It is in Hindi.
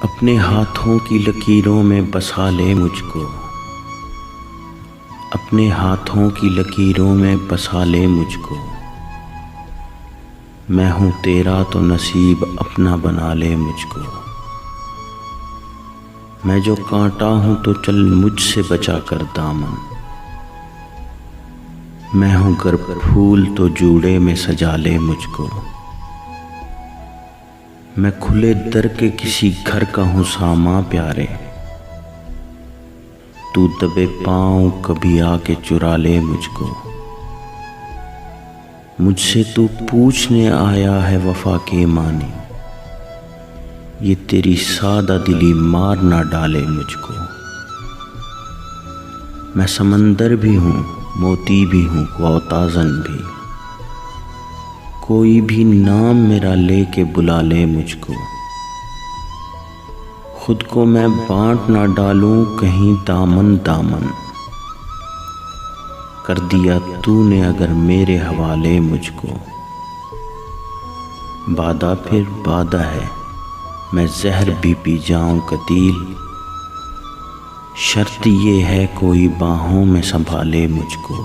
अपने हाथों की लकीरों में बसा ले मुझको, अपने हाथों की लकीरों में बसा ले मुझको। मैं हूँ तेरा तो नसीब अपना बना ले मुझको। मैं जो कांटा हूँ तो चल मुझसे बचा कर दामन। मैं हूँ गर फूल तो जूड़े में सजा ले मुझको। मैं खुले दर के किसी घर का हूँ सामा प्यारे, तू दबे पाँव कभी आके चुरा ले मुझको। मुझसे तू पूछने आया है वफा के मानी, ये तेरी सादा दिली मार ना डाले मुझको। मैं समंदर भी हूँ, मोती भी हूँ, गौताज़न भी, कोई भी नाम मेरा लेके बुला ले मुझको। खुद को मैं बांट ना डालूं कहीं दामन दामन, कर दिया तूने अगर मेरे हवाले मुझको। वादा फिर वादा है, मैं जहर भी पी जाऊं कतील, शर्त ये है कोई बाहों में संभाले मुझको।